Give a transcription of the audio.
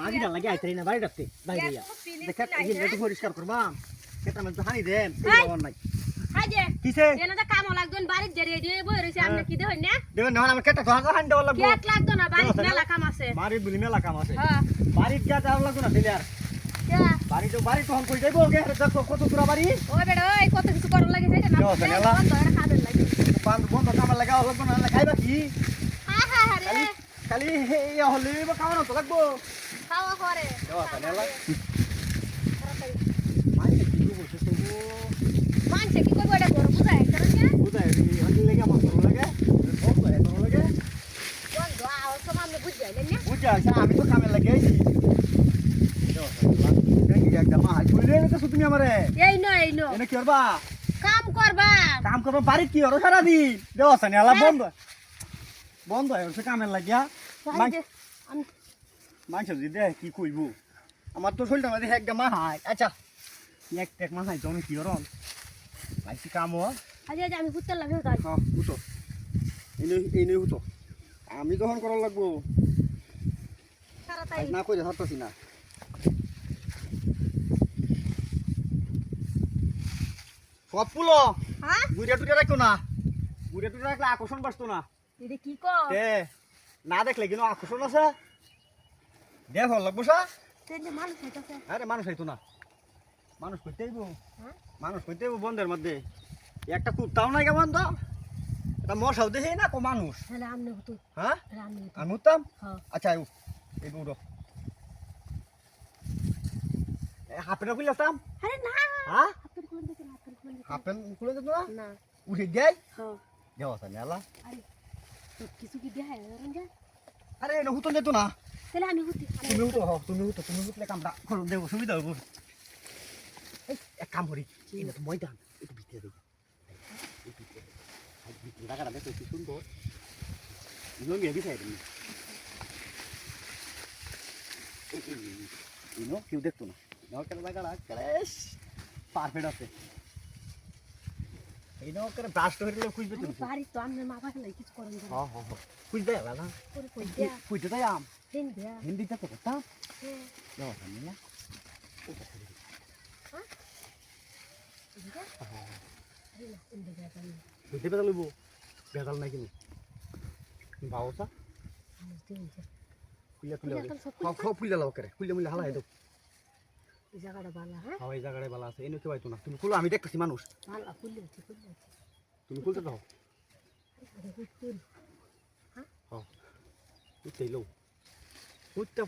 মাগিটা লাগে আইতারি না বাড়ি ডাকতে বাইরে দেখ একটু পরিষ্কার করবা কেটা মানে তো হানি দেন আমার নাই হাজে কিসে এনা তো কাম লাগদন বাড়ি জেরে দিয়ে বই রইছে আপনি কি দেন না দেবেন না আমার কেটা ঘর হানি দেওয়া লাগবে কেট লাগদো না বাড়ি মেলা কাম আছে বাড়ি বুলি মেলা কাম আছে হ্যাঁ বাড়ি কে দেওয়া লাগবে না দিলে আর কে বাড়ি তো হন কই যাইবো কে দেখো কত পুরা বাড়ি ওই বেড়া ওই কত কিছু করার লাগে সেটা না বন্ধ খাবেন লাগে বন্ধ কামার লাগা লাগবে না খাইবা কি হ্যাঁ রে খালি এই হলে খাওয়ানো তো লাগবো খাওয়া করে দেওয়া তাহলে মাইনে কি বলছে তো মানছে কি কইবো এটা বড় বুঝায় কারণ কি বুঝাই হলি লাগে আমার করো লাগে বন্ধ হয় করো লাগে বন্ধ আও সামনে বুঝ যাইলেন না বুঝা আমি তো কামে লাগে আইছি দেওয়া তাহলে একদম হাই কইলে তো তুমি আমারে এই নো এনে কি করবা কাম করবা বাড়ি কি হলো সারা দিন দেওয়া তাহলে বন্ধ বন্ধ হয় কামে লাগিয়া মানুষ যদি দেখ কি কইব আমার তো শরীরটা মাঝে একদম মাহাই আচ্ছা এক মাহাই তো কি করন লাইছি কাম আজ আমি হুতল লাগে তাই হ্যাঁ হুতো এই হুতো আমি তখন করার লাগবো তাড়াতাড়ি না কইরে থাকতাছি না সব পুলো হ্যাঁ গুড়িয়া টুড়িয়া রাখতো না গুড়িয়া টুড়িয়া রাখলে আকর্ষণ বাড়তো না এটা কি কো না দেখলে কিন্তু আকর্ষণ আছে দেখ লাগবো সা তেলে মানুষ হইতাছে আরে মানুষ হইতো না মানুষ করতে আইব হ্যাঁ মানুষ করতে আইব বন্ধের মধ্যে একটা কুত্তাও নাই কেমন তো এটা মশাও দেখে না কো মানুষ তাহলে আমনে হতো হ্যাঁ আমনে হতো আমি উঠতাম হ্যাঁ আচ্ছা আইব এই উঠো হাফেনটা খুলে আসতাম আরে না হ্যাঁ আপনি কোন দিকে হাফেন খুলে যেত না না উঠে যাই হ্যাঁ দেওয়া তাহলে আলা আরে তো কিছু কি দেখায় রঞ্জা আরে এটা হুতো যেত না তাহলে আমি হতি তুমি উঠলে কামটা দেবো সুবিধা হবো এই এক কাম করি এটা তো ময়দান একটু ভিতরে দেবো জায়গাটা দেখো কি সুন্দর লঙ্গি বিছাই দিন কেউ দেখতো না জায়গাটা পারফেক্ট আছে এই নকের ব্রাশটা হইলে খুঁজবে তুমি বাড়ি তো আমনে মা বাবা নাই কিছু করেন না হ্যাঁ খুঁজবে না করে কই দিয়া খুঁজতে তাই আম দেন দিয়া হিন্দিতে তো কথা হ্যাঁ দেওয়া জানি না বুঝতে পেরে লইব বেদাল নাই কিনে বাবসা খুলে সব খুলে লাও করে খুলে মুলে হালাই দাও এই জায়গাটা ভালো হ্যাঁ এই জায়গাটায় ভালো আছে এনে কেউ আইতো না তুমি খুলো আমি দেখতেছি মানুষ ভালো খুললে তুমি খুলতে দাও খুললে হ্যাঁ উঠতেই লো উঠতে